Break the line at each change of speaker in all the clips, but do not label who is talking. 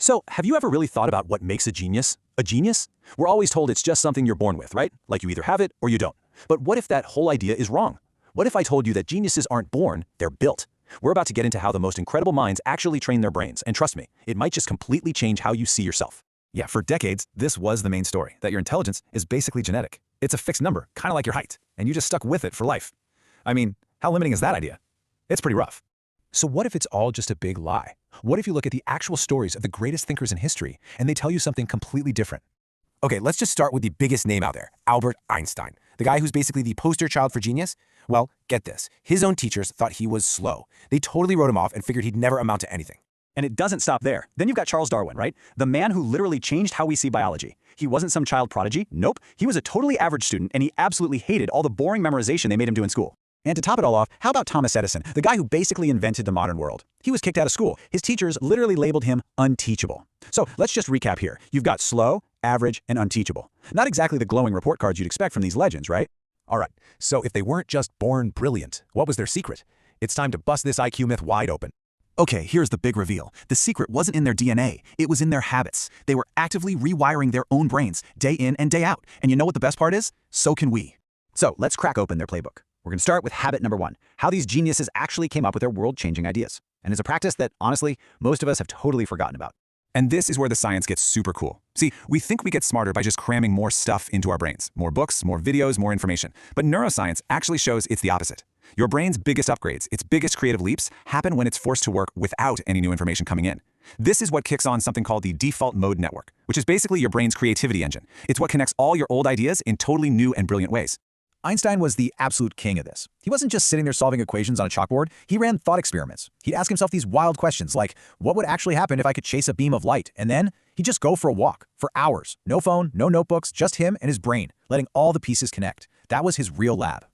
So, have you ever really thought about what makes a genius? A genius? We're always told it's just something you're born with, right? Like you either have it or you don't. But what if that whole idea is wrong? What if I told you that geniuses aren't born, they're built? We're about to get into how the most incredible minds actually train their brains, and trust me, it might just completely change how you see yourself.
Yeah, for decades, this was the main story, that your intelligence is basically genetic. It's a fixed number, kind of like your height, and you just stuck with it for life. I mean, how limiting is that idea? It's pretty rough.
So what if it's all just a big lie? What if you look at the actual stories of the greatest thinkers in history and they tell you something completely different?
Okay, let's just start with the biggest name out there, Albert Einstein, the guy who's basically the poster child for genius. Well, get this. His own teachers thought he was slow. They totally wrote him off and figured he'd never amount to anything.
And it doesn't stop there. Then you've got Charles Darwin, right? The man who literally changed how we see biology. He wasn't some child prodigy. Nope. He was a totally average student, and he absolutely hated all the boring memorization they made him do in school. And to top it all off, how about Thomas Edison, the guy who basically invented the modern world? He was kicked out of school. His teachers literally labeled him unteachable. So let's just recap here. You've got slow, average, and unteachable. Not exactly the glowing report cards you'd expect from these legends, right?
All right, so if they weren't just born brilliant, what was their secret? It's time to bust this IQ myth wide open.
Okay, here's the big reveal. The secret wasn't in their DNA, it was in their habits. They were actively rewiring their own brains, day in and day out. And you know what the best part is? So can we.
So let's crack open their playbook. We're going to start with habit number 1, how these geniuses actually came up with their world-changing ideas. And it's a practice that, honestly, most of us have totally forgotten about.
And this is where the science gets super cool. See, we think we get smarter by just cramming more stuff into our brains. More books, more videos, more information. But neuroscience actually shows it's the opposite. Your brain's biggest upgrades, its biggest creative leaps, happen when it's forced to work without any new information coming in. This is what kicks on something called the default mode network, which is basically your brain's creativity engine. It's what connects all your old ideas in totally new and brilliant ways.
Einstein was the absolute king of this. He wasn't just sitting there solving equations on a chalkboard, he ran thought experiments. He'd ask himself these wild questions like, what would actually happen if I could chase a beam of light? And then he'd just go for a walk, for hours. No phone, no notebooks, just him and his brain, letting all the pieces connect. That was his real lab.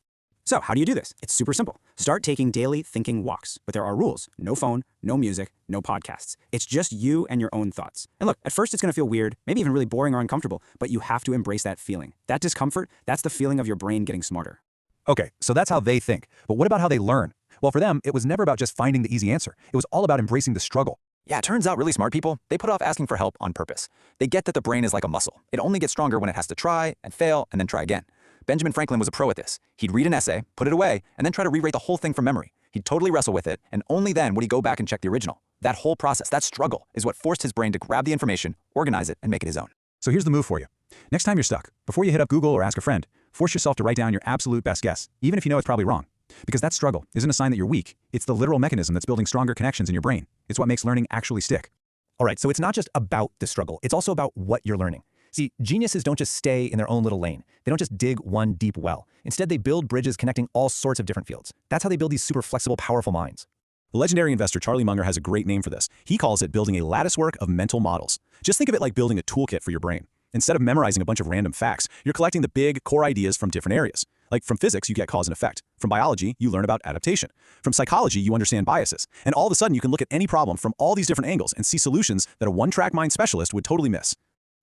So how do you do this? It's super simple. Start taking daily thinking walks. But there are rules. No phone, no music, no podcasts. It's just you and your own thoughts. And look, at first it's going to feel weird, maybe even really boring or uncomfortable, but you have to embrace that feeling. That discomfort, that's the feeling of your brain getting smarter.
Okay, so that's how they think. But what about how they learn? Well, for them, it was never about just finding the easy answer. It was all about embracing the struggle.
Yeah, it turns out really smart people, they put off asking for help on purpose. They get that the brain is like a muscle. It only gets stronger when it has to try and fail and then try again. Benjamin Franklin was a pro at this. He'd read an essay, put it away, and then try to rewrite the whole thing from memory. He'd totally wrestle with it, and only then would he go back and check the original. That whole process, that struggle, is what forced his brain to grab the information, organize it, and make it his own.
So here's the move for you. Next time you're stuck, before you hit up Google or ask a friend, force yourself to write down your absolute best guess, even if you know it's probably wrong. Because that struggle isn't a sign that you're weak. It's the literal mechanism that's building stronger connections in your brain. It's what makes learning actually stick. All right, so it's not just about the struggle. It's also about what you're learning. See, geniuses don't just stay in their own little lane. They don't just dig one deep well. Instead, they build bridges connecting all sorts of different fields. That's how they build these super flexible, powerful minds.
The legendary investor Charlie Munger has a great name for this. He calls it building a latticework of mental models. Just think of it like building a toolkit for your brain. Instead of memorizing a bunch of random facts, you're collecting the big core ideas from different areas. Like from physics, you get cause and effect. From biology, you learn about adaptation. From psychology, you understand biases. And all of a sudden, you can look at any problem from all these different angles and see solutions that a one-track mind specialist would totally miss.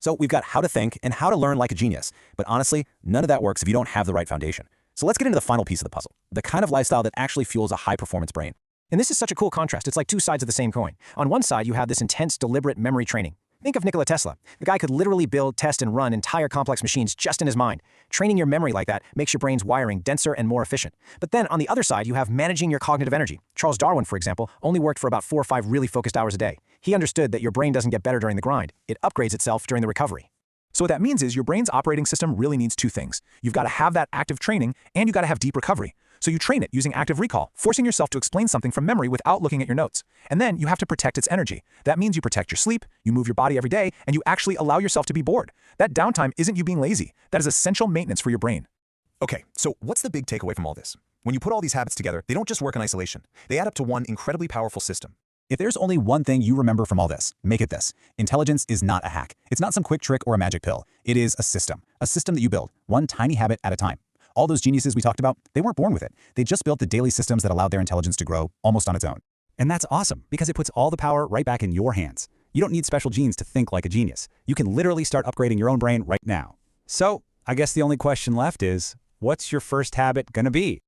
So we've got how to think and how to learn like a genius. But honestly, none of that works if you don't have the right foundation. So let's get into the final piece of the puzzle, the kind of lifestyle that actually fuels a high-performance brain.
And this is such a cool contrast. It's like two sides of the same coin. On one side, you have this intense, deliberate memory training. Think of Nikola Tesla. The guy could literally build, test, and run entire complex machines just in his mind. Training your memory like that makes your brain's wiring denser and more efficient. But then on the other side, you have managing your cognitive energy. Charles Darwin, for example, only worked for about 4 or 5 really focused hours a day. He understood that your brain doesn't get better during the grind. It upgrades itself during the recovery.
So what that means is your brain's operating system really needs 2 things. You've got to have that active training, and you've got to have deep recovery. So you train it using active recall, forcing yourself to explain something from memory without looking at your notes. And then you have to protect its energy. That means you protect your sleep, you move your body every day, and you actually allow yourself to be bored. That downtime isn't you being lazy. That is essential maintenance for your brain. Okay, so what's the big takeaway from all this? When you put all these habits together, they don't just work in isolation. They add up to one incredibly powerful system. If there's only one thing you remember from all this, make it this. Intelligence is not a hack. It's not some quick trick or a magic pill. It is a system that you build, one tiny habit at a time. All those geniuses we talked about, they weren't born with it. They just built the daily systems that allowed their intelligence to grow almost on its own. And that's awesome because it puts all the power right back in your hands. You don't need special genes to think like a genius. You can literally start upgrading your own brain right now.
So, I guess the only question left is, what's your first habit gonna be?